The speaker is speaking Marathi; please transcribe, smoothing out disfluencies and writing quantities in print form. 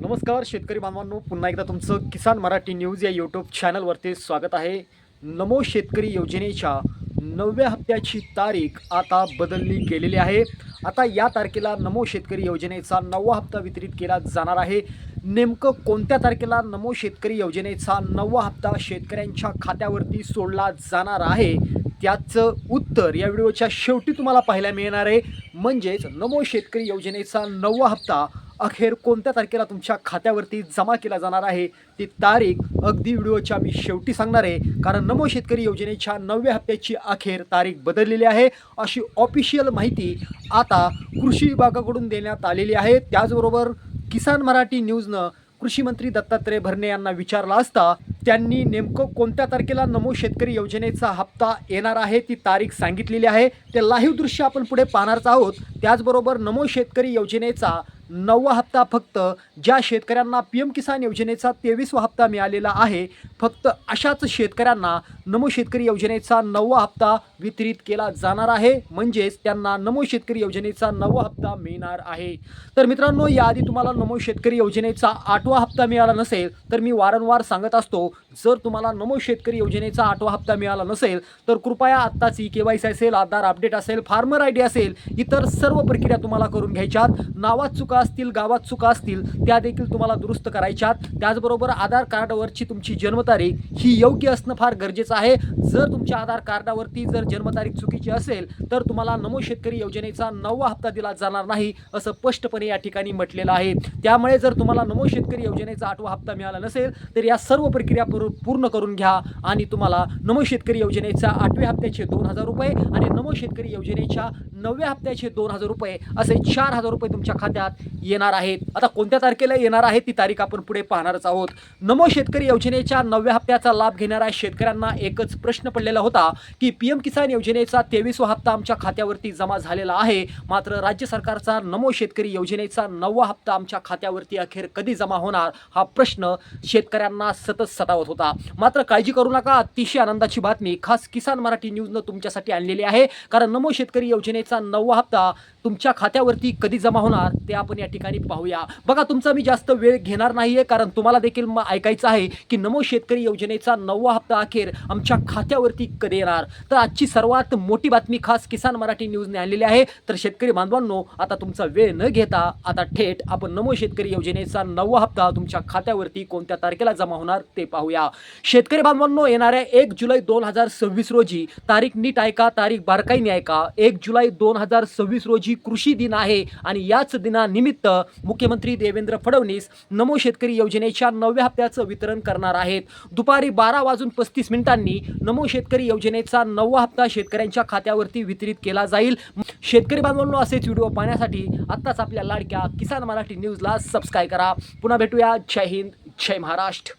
नमस्कार शेतकरी बांधवांनो, पुन्हा एकदा तुमचं किसान मराठी न्यूज या यूट्यूब चॅनलवरती स्वागत आहे. नमो शेतकरी योजनेच्या 9व्या हप्त्याची तारीख आता बदलली गेलेली आहे. आता या तारखेला नमो शेतकरी योजनेचा 9वा हप्ता वितरित केला जाणार आहे. नेमकं कोणत्या तारखेला नमो शेतकरी योजनेचा 9वा हप्ता शेतकऱ्यांच्या खात्यावरती सोडला जाणार आहे, त्याचं उत्तर या व्हिडिओच्या शेवटी तुम्हाला पाहायला मिळणार आहे. म्हणजेच नमो शेतकरी योजनेचा 9वा हप्ता अखेर कोणत्या तारखेला तुमच्या खात्यावरती जमा केला जाणार आहे, ती तारीख अगदी व्हिडिओच्या मी शेवटी सांगणार आहे. कारण नमो शेतकरी योजनेच्या 9व्या हप्त्याची अखेर तारीख बदललेली आहे, अशी ऑफिशियल माहिती आता कृषी विभागाकडून देण्यात आलेली आहे. त्याचबरोबर किसान मराठी न्यूजनं कृषी मंत्री दत्तात्रय भरणे यांना विचारलं असता त्यांनी नेमकं कोणत्या तारखेला नमो शेतकरी योजनेचा हप्ता येणार आहे ती तारीख सांगितलेली आहे. ते लाईव्ह दृश्य आपण पुढे पाहणारच आहोत. त्याचबरोबर नमो शेतकरी योजनेचा 9वा हप्ता फक्त ज्या शेतकऱ्यांना PM किसान योजनेचा 23वा हप्ता मिळालेला आहे, फक्त अशाच शेतकऱ्यांना नमो शेतकरी योजनेचा 9वा हप्ता वितरित केला जाणार आहे. म्हणजेच त्यांना नमो शेतकरी योजनेचा 9वा हप्ता मिळणार आहे. तर मित्रांनो, याआधी तुम्हाला नमो शेतकरी योजनेचा 8वा हप्ता मिळाला नसेल तर मी वारंवार सांगत असतो, जर तुम्हाला नमो शेतकरी योजनेचा 8वा हप्ता मिळाला नसेल तर कृपया आत्ताच KYC असेल, आधार अपडेट असेल, फार्मर ID असेल, इतर सर्व प्रक्रिया तुम्हाला करून घ्यायच्यात. नावात चुका असतील, गावात चुका असतील, त्या देखील तुम्हाला दुरुस्त करायच्यात. त्याचबरोबर आधार कार्डावरची तुमची जन्मतारीख ही योग्य असणं फार गरजेचं आहे. जर तुमच्या आधार कार्डावरती जर जन्मतारीख चुकीची असेल तर तुम्हाला नमो शेतकरी योजनेचा 9वा हप्ता दिला जाणार नाही, असं स्पष्टपणे या ठिकाणी म्हटलेलं आहे. त्यामुळे जर तुम्हाला नमो शेतकरी योजनेचा 8वा हप्ता मिळाला नसेल तर या सर्व प्रक्रिया पूर्ण करून घ्या आणि तुम्हाला नमो शेतकरी योजनेच्या 8व्या हप्त्याचे 2000 रुपये आणि नमो शेतकरी योजनेच्या 9व्या हप्त्याचे 2000 रुपये असे 4000 रुपये तुमच्या खात्यात येणार आहेत. आता कोणत्या तारखेला येणार आहे ती तारीख आपण पुढे पाहणारच आहोत. नमो शेतकरी योजनेच्या 9व्या हप्त्याचा लाभ घेणाऱ्या शेतकऱ्यांना एकच प्रश्न पडलेला होता की PM किसान योजनेचा 23वा हप्ता आमच्या खात्यावरती जमा झालेला आहे, मात्र राज्य सरकारचा नमो शेतकरी योजनेचा 9वा हप्ता आमच्या खात्यावरती अखेर कधी जमा होणार हा प्रश्न शेतकऱ्यांना सतत सतावत होता. मात्र काळजी करू नका, अतिशय आनंदाची बातमी खास किसान मराठी न्यूजनं तुमच्यासाठी आणलेली आहे. कारण नमो शेतकरी योजनेचा 9वा हप्ता तुमच्या खात्यावरती कधी जमा होणार ते आपण या ठिकाणी पाहूया. बघा, तुमचा मी जास्त वेळ घेणार नाहीये, कारण तुम्हाला देखील ऐकायचं आहे की नमो शेतकरी योजनेचा 9वा हप्ता अखेर आमच्या खात्यावरती कधी येणार. तर आजची सर्वात मोठी बातमी खास किसान मराठी न्यूजने आणलेली आहे. तर शेतकरी बांधवांनो, आता तुमचा वेळ न घेता आता थेट आपण नमो शेतकरी योजनेचा 9वा हप्ता तुमच्या खात्यावरती कोणत्या तारखेला जमा होणार ते पाहूया. शेतकरी बांधवांनो, येणाऱ्या 1 जुलै 2026 रोजी, तारीख नीट ऐका, तारीख बारकाईने ऐका, 1 जुलै 2026 रोजी कृषी दिन आहे आणि याच दिनानिमित्त मुख्यमंत्री देवेंद्र फडणवीस नमो शेतकरी योजनेच्या 9व्या हप्त्याचं वितरण करणार आहेत. दुपारी 12:35 नमो शेतकरी योजनेचा 9वा हप्ता शेतकऱ्यांच्या खात्यावरती वितरित केला जाईल. शेतकरी बांधवांनो, असेच व्हिडिओ पाहण्यासाठी आत्ताच आपल्या लाडक्या किसान मराठी न्यूजला सबस्क्राईब करा. पुन्हा भेटूया. जय हिंद, जय महाराष्ट्र.